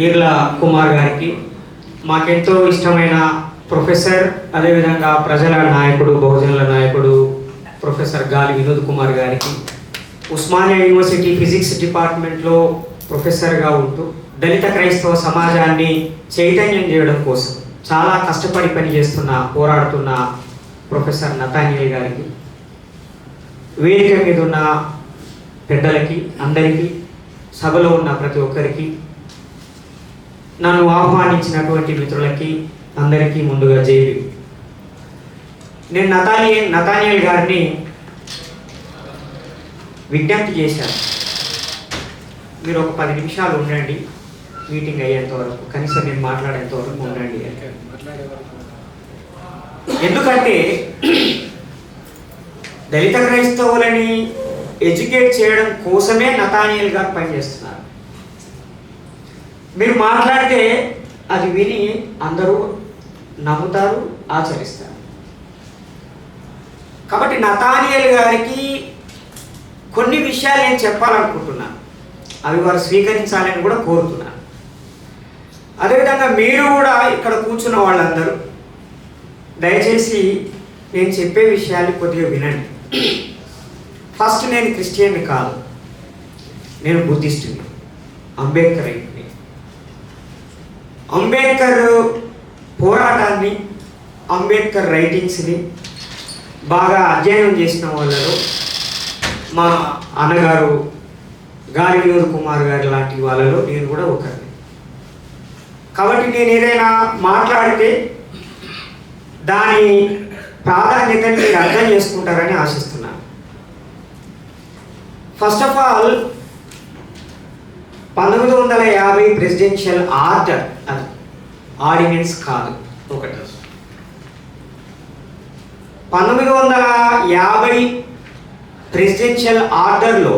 ఈర్ల కుమార్ గారికి, మాకెంతో ఇష్టమైన ప్రొఫెసర్, అదేవిధంగా ప్రజల నాయకుడు, బహుజనుల నాయకుడు ప్రొఫెసర్ గాలి వినోద్ కుమార్ గారికి, ఉస్మానియా యూనివర్సిటీ ఫిజిక్స్ డిపార్ట్మెంట్లో ప్రొఫెసర్గా ఉంటూ దళిత క్రైస్తవ సమాజాన్ని చైతన్యం చేయడం కోసం చాలా కష్టపడి పోరాడుతున్న ప్రొఫెసర్ నతానియల్ గారికి, వేదిక మీద ఉన్న పెద్దలకి, అందరికీ, సభలో ఉన్న ప్రతి ఒక్కరికి, నన్ను ఆహ్వానించినటువంటి మిత్రులకి అందరికీ ముందుగా జైలు. నేను నతానియల్ గారిని విజ్ఞప్తి చేశాను, మీరు ఒక 10 నిమిషాలు ఉండండి, మీటింగ్ అయ్యేంత వరకు, కనీసం నేను మాట్లాడేంత వరకు ఉండండి. ఎందుకంటే దళిత క్రైస్తవులని ఎడ్యుకేట్ చేయడం కోసమే నతానియల్ గారు పనిచేస్తున్నారు. మీరు మాట్లాడితే అది విని అందరూ నమ్ముతారు, ఆచరిస్తారు. కాబట్టి నతానియల్ గారికి కొన్ని విషయాలు నేను చెప్పాలనుకుంటున్నాను, అవి వారు స్వీకరించాలని కూడా కోరుతున్నాను. అదేవిధంగా మీరు కూడా ఇక్కడ కూర్చున్న వాళ్ళందరూ దయచేసి నేను చెప్పే విషయాలు కొద్దిగా వినండి. ఫస్ట్, నేను క్రిస్టియన్ని కాదు, నేను బుద్ధిస్టుని, అంబేద్కర్ అయింది. అంబేద్కర్ పోరాటాన్ని, అంబేద్కర్ రైటింగ్స్ని బాగా అధ్యయనం చేసిన వాళ్ళలో మా అన్నగారు గాలి వినోద్ కుమార్ గారు లాంటి వాళ్ళలో నేను కూడా ఒకరిని. కాబట్టి నేను ఏదైనా మాట్లాడితే దాని ప్రాధాన్యతని మీరు అర్థం చేసుకుంటారని ఆశిస్తున్నాను. First of all, 1950 presidential order, అది ఆర్డినెన్స్ కాదు. ఒకటి, 1950 ప్రెసిడెన్షియల్ ఆర్డర్లో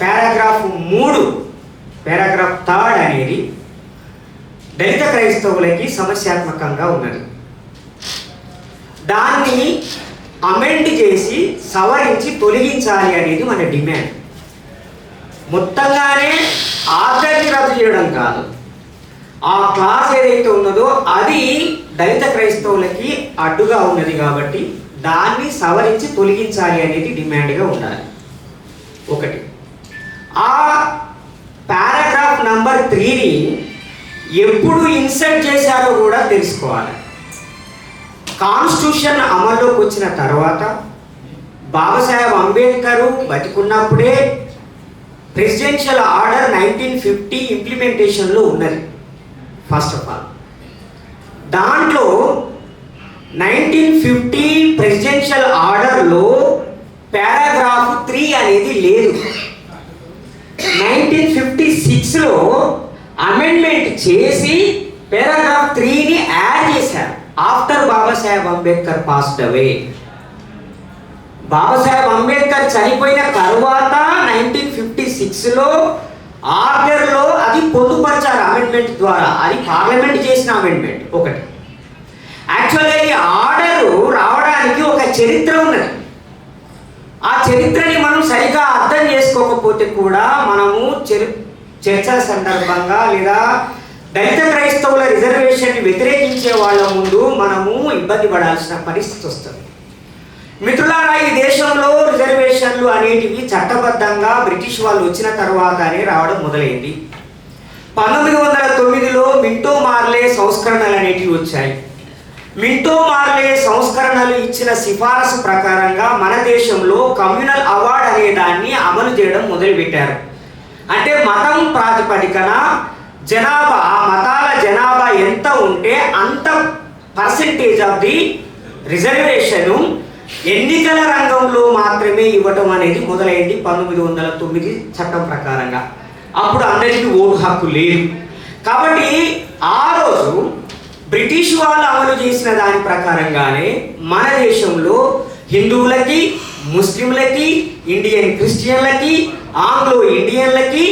పారాగ్రాఫ్ 3 అనేది దళిత క్రైస్తవులకి సమస్యాత్మకంగా ఉన్నది. దాన్ని అమెండ్ చేసి సవరించి తొలగించాలి అనేది మన డిమాండ్. మొత్తంగానే ఆర్డర్ని రద్దు చేయడం కాదు, ఆ క్లాస్ ఏదైతే ఉన్నదో అది దళిత క్రైస్తవులకి అడ్డుగా ఉన్నది కాబట్టి దాన్ని సవరించి తొలగించాలి అనేది డిమాండ్గా ఉండాలి. ఒకటి. ఆ పారాగ్రాఫ్ నంబర్ 3ని ఎప్పుడు ఇన్సర్ట్ చేశారో కూడా తెలుసుకోవాలి. కాన్స్టిట్యూషన్ అమల్లోకి వచ్చిన తర్వాత బాబాసాహెబ్ అంబేద్కర్ బతికున్నప్పుడే ప్రెసిడెన్షియల్ ఆర్డర్ 1950 ఇంప్లిమెంటేషన్లో ఉన్నది. ఫస్ట్ ఆఫ్ ఆల్, దాంట్లో 1950 ప్రెసిడెన్షియల్ ఆర్డర్లో పారాగ్రాఫ్ 3 అనేది లేదు. 1956లో అమెండ్మెంట్ చేసి పారాగ్రాఫ్ 3ని యాడ్ చేశారు after Babasaheb Ambedkar passed away. Babasaheb Ambedkar చనిపోయిన తర్వాత 1956లో ఆర్డర్లో అది పొందుపరిచారు అమెండ్మెంట్ ద్వారా. అది పార్లమెంట్ చేసిన అమెండ్మెంట్. ఒకటి. యాక్చువల్గా ఈ ఆర్డరు రావడానికి ఒక చరిత్ర ఉన్నది. ఆ చరిత్రని మనం సరిగా అర్థం చేసుకోకపోతే కూడా మనము చర్చల సందర్భంగా లేదా దళిత క్రైస్తవుల రిజర్వేషన్ని వ్యతిరేకించే వాళ్ళ ముందు మనము ఇబ్బంది పడాల్సిన పరిస్థితి వస్తుంది. మిత్రులారా, ఈ దేశంలో రిజర్వేషన్లు అనేటివి చట్టబద్ధంగా బ్రిటిష్ వాళ్ళు వచ్చిన తర్వాతనే రావడం మొదలైంది. 1909లో మింటో మార్లే సంస్కరణలు అనేటివి వచ్చాయి. మింటో మార్లే సంస్కరణలు ఇచ్చిన సిఫారసు ప్రకారంగా మన దేశంలో కమ్యూనల్ అవార్డ్ అనే దాన్ని అమలు చేయడం మొదలుపెట్టారు. అంటే మతం ప్రాతిపదికన జనాభా, ఆ మతాల జనాభా ఎంత ఉంటే అంత పర్సెంటేజ్ ఆఫ్ ది రిజర్వేషను ఎన్నికల రంగంలో మాత్రమే ఇవ్వటం అనేది మొదలైంది 1909 చట్టం ప్రకారంగా. అప్పుడు అందరికీ ఓటు హక్కు లేదు. కాబట్టి ఆ రోజు బ్రిటిష్ వాళ్ళు అమలు చేసిన దాని ప్రకారంగానే మన దేశంలో హిందువులకి, ముస్లింలకి, ఇండియన్ క్రిస్టియన్లకి, ఆంగ్లో ఇండియన్లకి,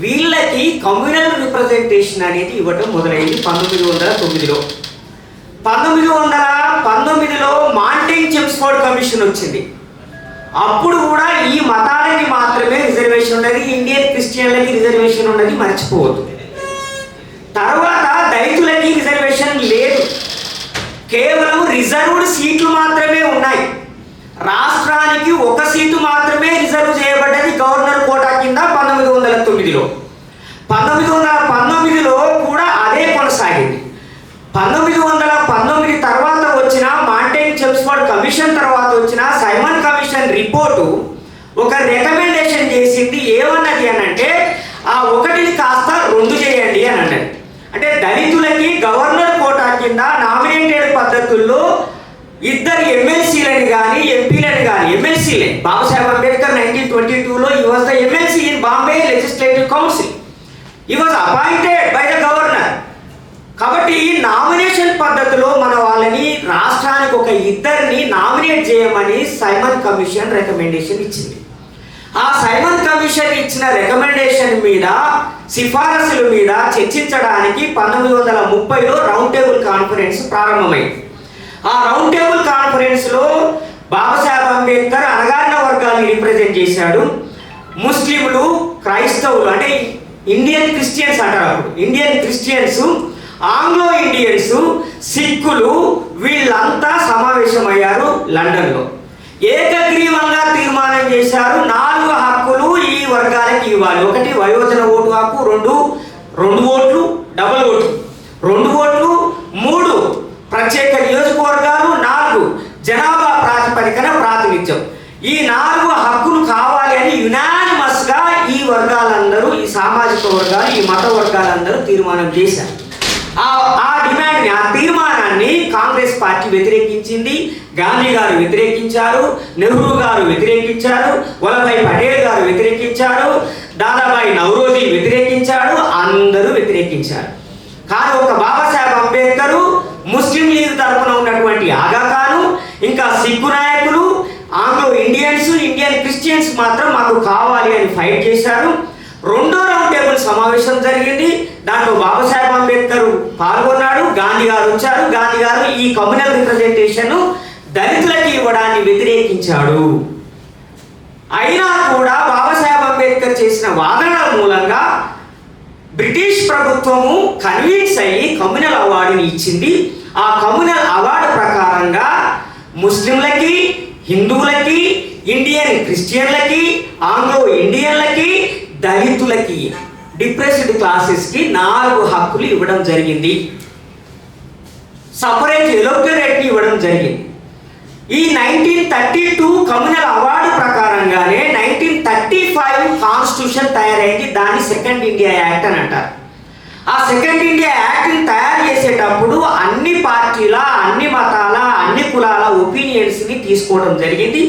వీళ్ళకి కమ్యూనల్ రిప్రజెంటేషన్ అనేది ఇవ్వటం మొదలైంది 1909లో. 1919లో మాంటేగ్ చెమ్స్ఫోర్డ్ కమిషన్ వచ్చింది. అప్పుడు కూడా ఈ మతాలకి మాత్రమే రిజర్వేషన్ ఉన్నది, ఇండియన్ క్రిస్టియన్లకి రిజర్వేషన్ ఉన్నది మర్చిపోవద్దు. తర్వాత దళితులకి రిజర్వేషన్ లేదు, కేవలం రిజర్వ్డ్ సీట్లు మాత్రమే ఉన్నాయి. రాష్ట్రానికి ఒక సీటు మాత్రమే రిజర్వ్ చేయబడ్డది గవర్నర్ కోటా కింద 1909లో. 1919లో కూడా అదే కొనసాగింది. 1919 తర్వాత వచ్చిన మాంటైన్ చెమ్స్ఫోర్డ్ కమిషన్ తర్వాత వచ్చిన సైమన్ కమిషన్ రిపోర్టు ఒక రికమెండేషన్ చేసింది. ఏమన్నది అని అంటే ఆ ఒకటిని కాస్త 2 చేయండి అని అన్నది. అంటే దళితులకి గవర్నర్ కోటా కింద నామినేటెడ్ పద్ధతుల్లో 2 ఎమ్మెల్సీలని కానీ ఎంపీలని కానీ, ఎమ్మెల్సీలే, Babasaheb Ambedkar 1922లో he was the MLC in Bombay Legislative Council. He was appointed by the governor. కాబట్టి ఈ నామినేషన్ పద్ధతిలో మన వాళ్ళని రాష్ట్రానికి ఒక 2 నామినేట్ చేయమని సైమన్ కమిషన్ రికమెండేషన్ ఇచ్చింది. ఆ సైమన్ కమిషన్ ఇచ్చిన రికమెండేషన్ మీద, సిఫారసుల మీద చర్చించడానికి 1930లో రౌండ్ టేబుల్ కాన్ఫరెన్స్ ప్రారంభమైంది. ఆ రౌండ్ టేబుల్ కాన్ఫరెన్స్లో బాబాసాహెబ్ అంబేద్కర్ అణగారిన వర్గాన్ని రిప్రజెంట్ చేశాడు. ముస్లింలు, క్రైస్తవులు అంటే ఇండియన్ క్రిస్టియన్స్ అంటారు, అప్పుడు ఇండియన్ క్రిస్టియన్స్, ఆంగ్లో ఇండియన్స్, సిక్కులు వీళ్ళంతా సమావేశమయ్యారు లండన్లో. ఏకగ్రీవంగా తీర్మానం చేశారు 4 హక్కులు ఈ వర్గాలకు ఇవ్వాలి. 1 వయోజన ఓటు హక్కు, 2 ఓట్లు, డబుల్ ఓటు, 2 ఓట్లు, 3 ప్రత్యేక నియోజకవర్గాలు, 4 జనాభా ప్రాతిపదికన ప్రాతినిధ్యం. ఈ 4 హక్కులు కావాలి అని యునానిమస్గా ఈ వర్గాలందరూ, ఈ సామాజిక వర్గాలు, ఈ మత వర్గాలందరూ తీర్మానం చేశారు. ఆ డిమాండ్ని, ఆ తీర్మానాన్ని కాంగ్రెస్ పార్టీ వ్యతిరేకించింది, గాంధీ గారు వ్యతిరేకించారు, నెహ్రూ గారు వ్యతిరేకించారు, వల్లభాయ్ పటేల్ గారు వ్యతిరేకించారు, దాదాబాయి నౌరోజీ వ్యతిరేకించాడు, అందరూ వ్యతిరేకించారు. కానీ ఒక బాబాసాహెబ్ అంబేద్కర్, ముస్లిం లీగ్ తరఫున ఉన్నటువంటి ఆగా ఖాను, ఇంకా సిక్కు నాయకులు, ఆంగ్లో ఇండియన్స్, ఇండియన్ క్రిస్టియన్స్ మాత్రం మాకు కావాలి అని ఫైట్ చేశారు. 2వ రౌండ్ టేబుల్ సమావేశం జరిగింది. దాంట్లో బాబాసాహెబ్ అంబేద్కర్ పాల్గొన్నాడు, గాంధీ గారు వచ్చారు. గాంధీ గారు ఈ కమ్యూనల్ రిప్రజెంటేషన్ దళితులకి ఇవ్వడాన్ని వ్యతిరేకించాడు. అయినా కూడా బాబాసాహెబ్ అంబేద్కర్ చేసిన వాదనల మూలంగా బ్రిటిష్ ప్రభుత్వము కన్విన్స్ అయ్యి కమ్యూనల్ అవార్డుని ఇచ్చింది. ఆ కమ్యూనల్ అవార్డు ప్రకారంగా ముస్లింలకి, హిందువులకి, ఇండియన్ క్రిస్టియన్లకి, ఆంగ్లో ఇండియన్లకి, దళితులకి, డిప్రెస్డ్ క్లాసెస్కి 4 హక్కులు ఇవ్వడం జరిగింది. సపరేట్ ఎలక్టరేట్ని ఇవ్వడం జరిగింది. ఈ 1932 కమ్యూనల్ అవార్డు ప్రకారంగానే 1935 కాన్స్టిట్యూషన్ తయారైంది. దాన్ని సెకండ్ ఇండియా యాక్ట్ అని అంటారు. ఆ సెకండ్ ఇండియా యాక్ట్ని తయారు చేసేటప్పుడు అన్ని పార్టీల, అన్ని మతాల, అన్ని కులాల ఒపీనియన్స్ని తీసుకోవడం జరిగింది.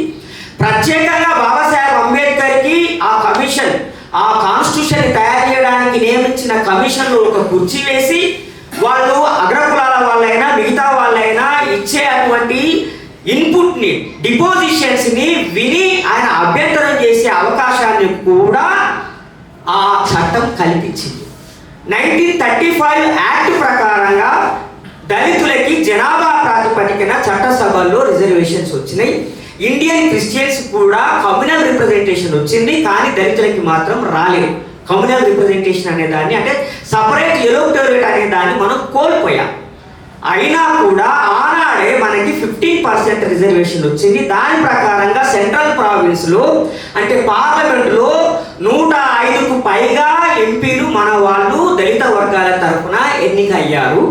ప్రత్యేకంగా బాబాసాహెబ్ అంబేద్కర్కి ఆ కమిషన్, ఆ కాన్స్టిట్యూషన్ తయారు చేయడానికి నియమించిన కమిషన్లో ఒక కుర్చీ వేసి వాళ్ళు అగ్రకులాల వాళ్ళైనా మిగతా వాళ్ళైనా ఇచ్చే అటువంటి ఇన్పుట్ని, డిపోజిషన్స్ని విని ఆయన అభ్యంతరం చేసే అవకాశాన్ని కూడా ఆ చట్టం కల్పించింది. 1935 యాక్ట్ ప్రకారంగా దళితులకి జనాభా ప్రాతిపదికన చట్టసభల్లో రిజర్వేషన్స్ వచ్చినాయి. ఇండియన్ క్రిస్టియన్స్ కూడా కమ్యూనల్ రిప్రజెంటేషన్ వచ్చింది, కానీ దళితులకి మాత్రం రాలేదు. కమ్యూనల్ రిప్రజెంటేషన్ అనే దాన్ని, అంటే సపరేట్ ఎలక్టరేట్ అనే దాన్ని మనం కోల్పోయాం. అయినా కూడా ఆనాడే మనకి 15% రిజర్వేషన్ వచ్చింది. దాని ప్రకారంగా సెంట్రల్ ప్రావిన్స్లో, అంటే పార్లమెంట్లో 105కు పైగా ఎంపీలు మన వాళ్ళు దళిత వర్గాల తరఫున ఎన్నికయ్యారు.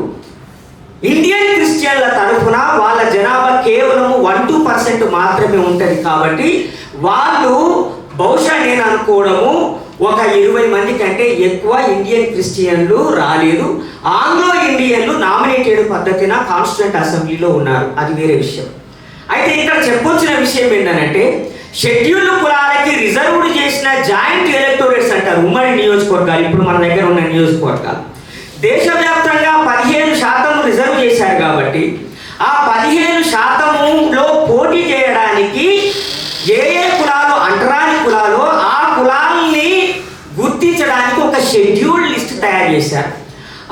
ఇండియన్ క్రిస్టియన్ల తరఫున వాళ్ళ జనాభా కేవలం 1-2% మాత్రమే ఉంటుంది. కాబట్టి వాళ్ళు బహుశా నేను అనుకోవడము ఒక 20 మంది కంటే ఎక్కువ ఇండియన్ క్రిస్టియన్లు రాలేదు. ఆంగ్లో ఇండియన్లు నామినేటెడ్ పద్ధతిన కాన్స్టిట్యూంట్ అసెంబ్లీలో ఉన్నారు, అది వేరే విషయం. అయితే ఇక్కడ చెప్పొచ్చిన విషయం ఏంటంటే, షెడ్యూల్డ్ కులాలకి రిజర్వ్డ్ చేసిన జాయింట్ ఎలక్టోరేట్స్ అంటారు, ఉమ్మడి నియోజకవర్గాలు, ఇప్పుడు మన దగ్గర ఉన్న నియోజకవర్గాలు. దేశవ్యాప్తంగా 15% రిజర్వ్ చేశారు. కాబట్టి ఆ 15%లో పోటీ చేయడానికి ఏ కులాలు అంటరాని కులాలో ఆ కులాల్ని గుర్తించడానికి ఒక షెడ్యూల్డ్ లిస్ట్ తయారు చేశారు.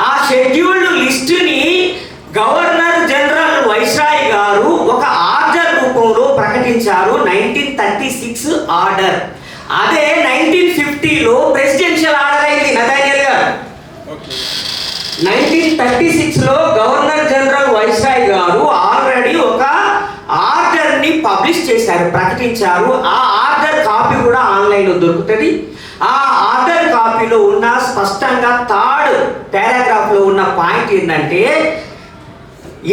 ఆ షెడ్యూల్డ్ లిస్టుని గవర్నర్ జనరల్ వైస్రాయ్ గారు ఒక ఆర్డర్ రూపంలో ప్రకటించారు 1936 ఆర్డర్. అదే 1950లో ప్రెసిడెన్షియల్ ఆర్డర్ అయింది నథానియల్ గారు. 1936లో గవర్నర్ జనరల్ వైస్రాయ్ గారు ఆల్రెడీ ఒక ఆర్డర్ని పబ్లిష్ చేశారు, ప్రకటించారు. ఆ ఆర్డర్ కాపీ కూడా ఆన్లైన్లో దొరుకుతుంది. ఆ ఆర్డర్ కాపీలో ఉన్న స్పష్టంగా 3rd పారాగ్రాఫ్లో ఉన్న పాయింట్ ఏంటంటే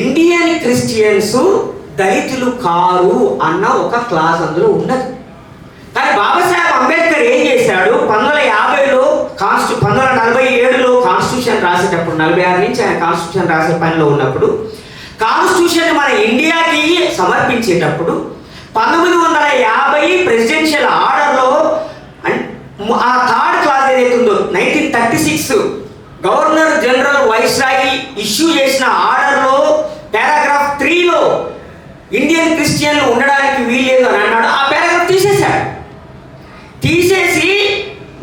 ఇండియన్ క్రిస్టియన్స్ దళితులు కారు అన్న ఒక క్లాస్ అందులో ఉన్నది. కానీ బాబాసాహెబ్ అంబేద్కర్ ఏం చేశాడు, 1950లో 1947లో కాన్స్టిట్యూషన్ రాసేటప్పుడు, 46 నుంచి ఆయన కాన్స్టిట్యూషన్ రాసే పనిలో ఉన్నప్పుడు, కాన్స్టిట్యూషన్ మన ఇండియాకి సమర్పించేటప్పుడు 1950 ప్రెసిడెన్షియల్ ఆర్డర్లో ఆ 3rd క్లాస్ ఏదైతే ఉందో 1936 గవర్నర్ జనరల్ వైస్రాయ్ ఇష్యూ చేసిన ఆర్డర్లో పారాగ్రాఫ్ 3లో ఇండియన్ క్రిస్టియన్లు ఉండడానికి వీల్లేదు అని అన్నాడు. ఆ పారాగ్రాఫ్ తీసేశాడు. తీసేసి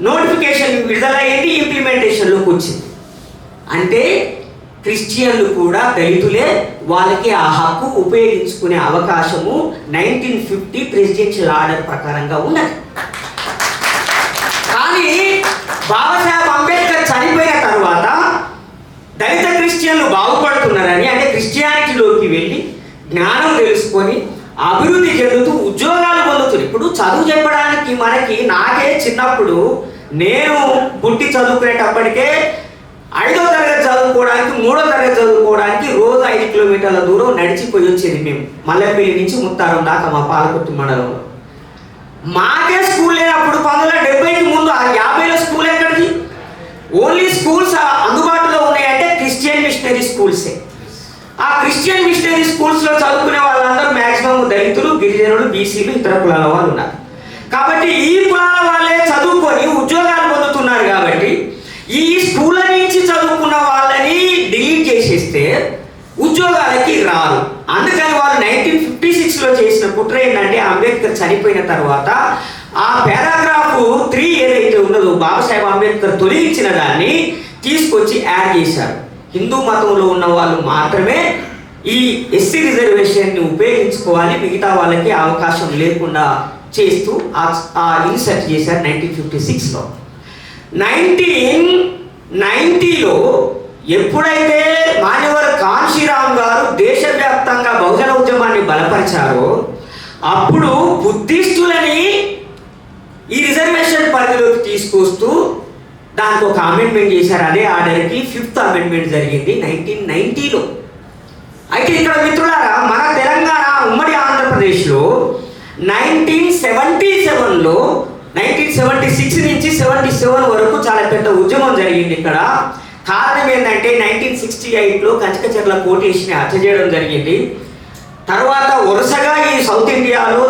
నోటిఫికేషన్ విడుదలయ్యింది, ఇంప్లిమెంటేషన్లోకి వచ్చింది. అంటే క్రిస్టియన్లు కూడా దళితులే, వాళ్ళకి ఆ హక్కు ఉపయోగించుకునే అవకాశము 1950 ప్రెసిడెన్షియల్ ఆర్డర్ ప్రకారంగా ఉన్నది. కానీ బాబాసాహెబ్ అంబేద్కర్ చనిపోయిన తర్వాత దళిత క్రిస్టియన్లు బాగుపడుతున్నారని, అంటే క్రిస్టియానిటీలోకి వెళ్ళి జ్ఞానం తెలుసుకొని అభివృద్ధి చెందుతూ ఉద్యోగాలు పొందుతున్నారు. ఇప్పుడు చదువు చెప్పడానికి నాకే చిన్నప్పుడు నేను పుట్టి చదువుకునేటప్పటికే 5వ తరగతి చదువుకోవడానికి 3వ తరగతి చదువుకోవడానికి రోజు 5 కిలోమీటర్ల దూరం నడిచిపోయి వచ్చేది మేము, మల్లెపల్లి నుంచి ముత్తారం దాకా మా పాలకుర్తి మండలంలో. మాకే స్కూల్ లేనప్పుడు 1970కి ముందు 50లో స్కూల్ ఎక్కడిది? ఓన్లీ స్కూల్స్ అందుబాటులో ఉన్నాయంటే క్రిస్టియన్ మిషనరీ స్కూల్సే. ఆ క్రిస్టియన్ మిషనరీ స్కూల్స్లో చదువుకునే వాళ్ళందరూ మ్యాక్సిమం దళితులు, గిరిజనులు, బీసీలు, ఇతర కులాల వాళ్ళు ఉన్నారు. కాబట్టి ఈ కులాల వాళ్ళే చదువుకొని ఉద్యోగాలు పొందుతున్నారు. కాబట్టి ఈ స్కూళ్ళ నుంచి చదువుకున్న వాళ్ళని డిలీట్ చేసేస్తే ఉద్యోగాలకి రారు. అందుకని వాళ్ళు 1956లో చేసిన కుట్ర ఏంటంటే అంబేద్కర్ చనిపోయిన తర్వాత ఆ పారాగ్రాఫ్ 3 ఏదైతే ఉన్నదో బాబాసాహెబ్ అంబేద్కర్ తొలగించిన దాన్ని తీసుకొచ్చి యాడ్ చేశారు. హిందూ మతంలో ఉన్న వాళ్ళు మాత్రమే ఈ ఎస్సీ రిజర్వేషన్ని ఉపయోగించుకోవాలి, మిగతా వాళ్ళకి అవకాశం లేకుండా చేస్తూ ఆ ఇన్సర్ట్ చేశారు 1956లో. 1990లో ఎప్పుడైతే మాన్యవర్ కాన్షీరామ్ గారు దేశవ్యాప్తంగా బహుజన ఉద్యమాన్ని బలపరిచారో అప్పుడు బుద్ధిస్టులని ఈ రిజర్వేషన్ పరిధిలోకి తీసుకొస్తూ దానికి ఒక అమెండ్మెంట్ చేశారు. అదే ఆర్డర్కి 5th అమెండ్మెంట్ జరిగింది 1990లో. అయితే ఇక్కడ మిత్రులారా, మన తెలంగాణ ఉమ్మడి ఆంధ్రప్రదేశ్లో 1977లో 1976 నుంచి 77 వరకు చాలా పెద్ద ఉద్యమం జరిగింది. ఇక్కడ కారణం ఏంటంటే 1968లో కంచకచర్ల కోటేశ్ని హత్య చేయడం జరిగింది. తర్వాత వరుసగా ఈ సౌత్ ఇండియాలో